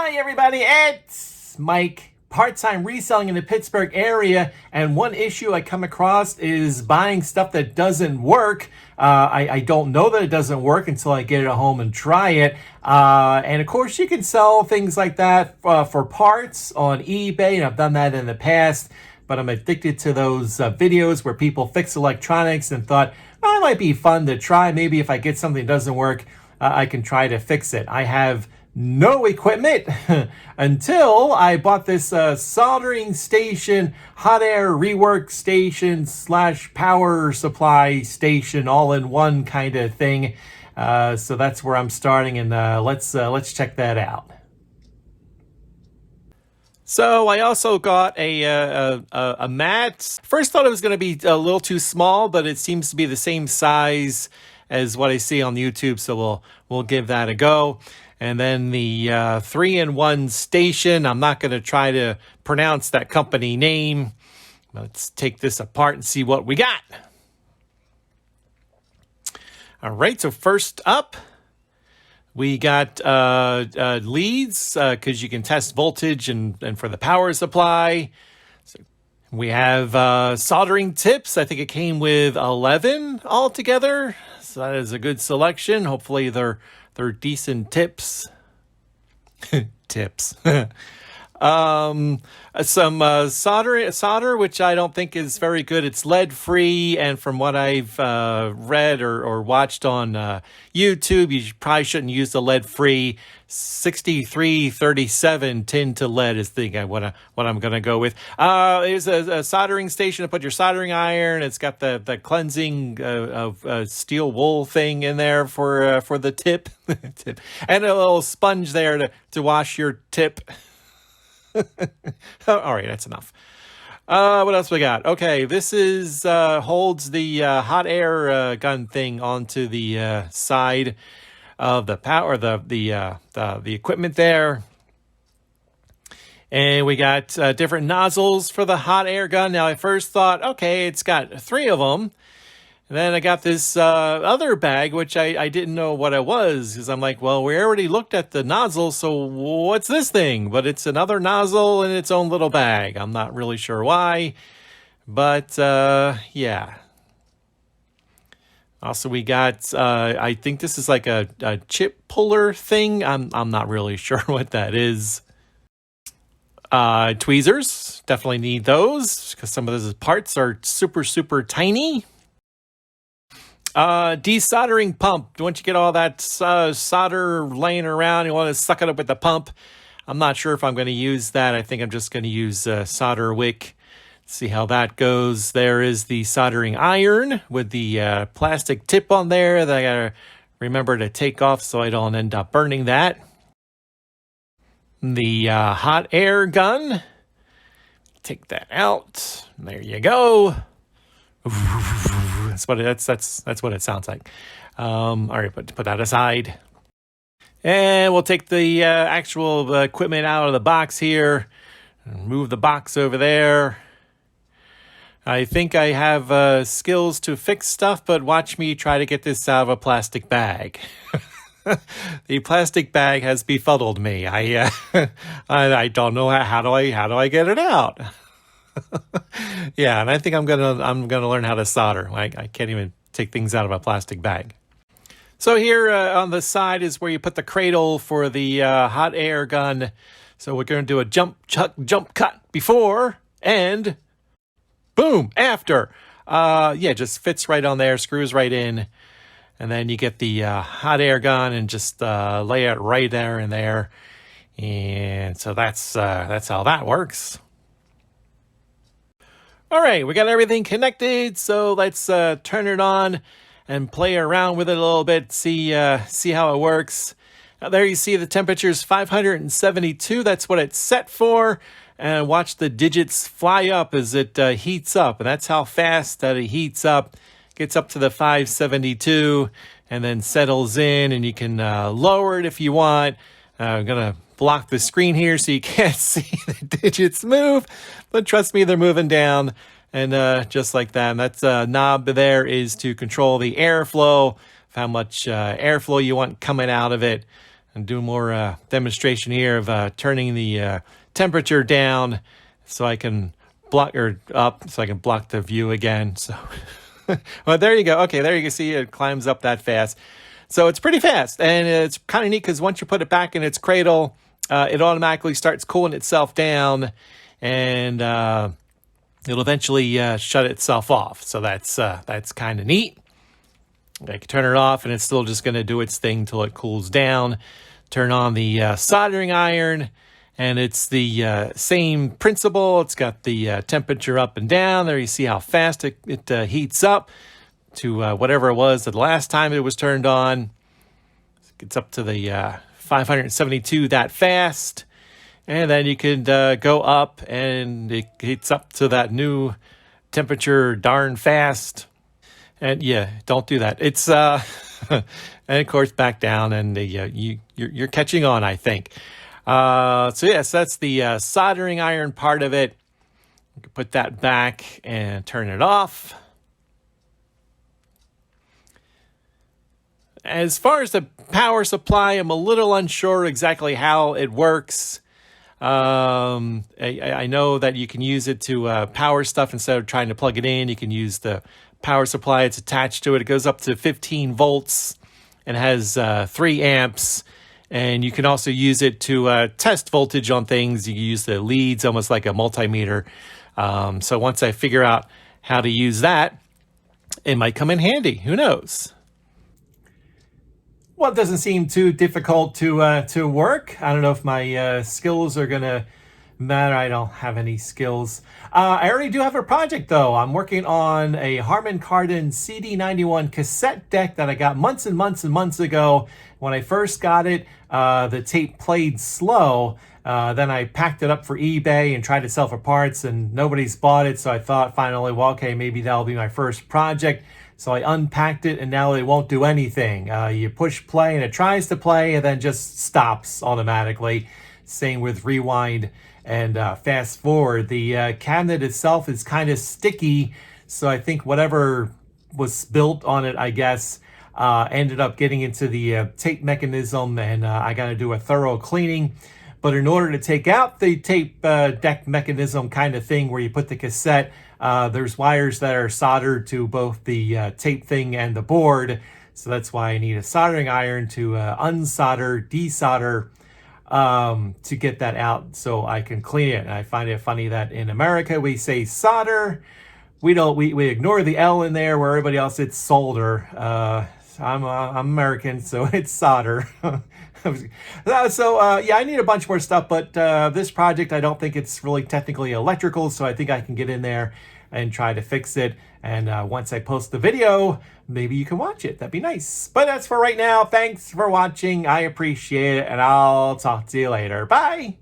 Hi everybody, it's Mike, part-time reselling in the Pittsburgh area, and one issue I come across is buying stuff that doesn't work. I don't know that it doesn't work until I get it at home and try it. And of course you can sell things like that for parts on eBay, and I've done that in the past, but I'm addicted to those videos where people fix electronics and thought, well, it might be fun to try. Maybe if I get something that doesn't work, I can try to fix it. I have no equipment until I bought this soldering station, hot air rework station / power supply station, all in one kind of thing. So that's where I'm starting, and let's check that out. So I also got a mat. First thought it was going to be a little too small, but it seems to be the same size as what I see on YouTube, so we'll give that a go. And then the 3-in-1 station. I'm not going to try to pronounce that company name. Let's take this apart and see what we got. All right, so first up, we got leads, because you can test voltage and for the power supply. So we have soldering tips. I think it came with 11 altogether. So that is a good selection. Hopefully they're decent tips. Tips. Some solder, which I don't think is very good. It's lead free, and from what I've read or watched on YouTube, you probably shouldn't use the lead free. 6337 tin to lead is what I'm gonna go with. There's a soldering station to put your soldering iron. It's got the cleansing of steel wool thing in there for the tip, and a little sponge there to wash your tip. All right, that's enough. What else we got? Okay, this is holds the hot air gun thing onto the side of the power, the equipment there. And we got different nozzles for the hot air gun. Now I first thought, okay, it's got 3 of them. And then I got this other bag, which I didn't know what it was, because I'm like, well, we already looked at the nozzle, so what's this thing? But it's another nozzle in its own little bag. I'm not really sure why, but yeah. Also, we got, I think this is like a chip puller thing. I'm not really sure what that is. Tweezers, definitely need those, because some of those parts are super, super tiny. Desoldering pump. Once you get all that solder laying around, you want to suck it up with the pump. I'm not sure if I'm going to use that. I think I'm just going to use solder wick. See how that goes. There is the soldering iron with the plastic tip on there that I gotta remember to take off so I don't end up burning that. The hot air gun. Take that out. There you go. That's what it sounds like. All right, put that aside. And we'll take the actual equipment out of the box here. And move the box over there. I think I have skills to fix stuff, but watch me try to get this out of a plastic bag. The plastic bag has befuddled me. I don't know how do I get it out. Yeah, and I think I'm gonna learn how to solder. I can't even take things out of a plastic bag. So here on the side is where you put the cradle for the hot air gun. So we're gonna do a jump cut before and boom after. Yeah, just fits right on there, screws right in, and then you get the hot air gun and just lay it right there and there. And so that's how that works. All right, we got everything connected, so let's turn it on and play around with it a little bit, see how it works. There you see the temperature is 572. That's what it's set for. And watch the digits fly up as it heats up. And that's how fast that it heats up. Gets up to the 572 and then settles in. And you can lower it if you want. I'm going to block the screen here so you can't see the digits move. But trust me, they're moving down. And just like that. And that knob there is to control the airflow, how much airflow you want coming out of it. and do more demonstration here of turning the temperature down so I can block, or up, so I can block the view again. So, well, there you go. Okay, there you can see it climbs up that fast. So it's pretty fast, and it's kind of neat because once you put it back in its cradle, it automatically starts cooling itself down, and it'll eventually shut itself off. So that's kind of neat. I can turn it off, and it's still just going to do its thing till it cools down. Turn on the soldering iron, and it's the same principle. It's got the temperature up and down. There you see how fast it heats up to whatever it was the last time it was turned on. It's up to the 572 that fast. And then you can go up, and it heats up to that new temperature darn fast. And yeah, don't do that. It's and of course back down, and you're catching on, I think. So yes, that's the soldering iron part of it. You can put that back and turn it off. As far as the power supply, I'm a little unsure exactly how it works. I know that you can use it to power stuff instead of trying to plug it in. You can use the power supply it's attached to it. It goes up to 15 volts and has 3 amps. And you can also use it to test voltage on things. You can use the leads almost like a multimeter. So once I figure out how to use that, it might come in handy. Who knows? Well, it doesn't seem too difficult to work. I don't know if my skills are going to matter. I don't have any skills. I already do have a project, though. I'm working on a Harman Kardon CD91 cassette deck that I got months and months and months ago. When I first got it, the tape played slow. Then I packed it up for eBay and tried to sell for parts, and nobody's bought it. So I thought finally, well, okay, maybe that'll be my first project. So I unpacked it, and now it won't do anything. You push play, and it tries to play, and then just stops automatically. Same with rewind and fast forward. The cabinet itself is kind of sticky, so I think whatever was built on it, I guess, ended up getting into the tape mechanism, and I got to do a thorough cleaning. But in order to take out the tape deck mechanism kind of thing where you put the cassette, there's wires that are soldered to both the tape thing and the board. So that's why I need a soldering iron to unsolder, desolder, to get that out so I can clean it. And I find it funny that in America we say solder. We ignore the L in there, where everybody else it's solder. I'm American, so it's solder. Yeah, I need a bunch more stuff, but this project, I don't think it's really technically electrical, so I think I can get in there and try to fix it. And once I post the video, maybe you can watch it. That'd be nice. But that's for right now. Thanks for watching. I appreciate it, and I'll talk to you later. Bye!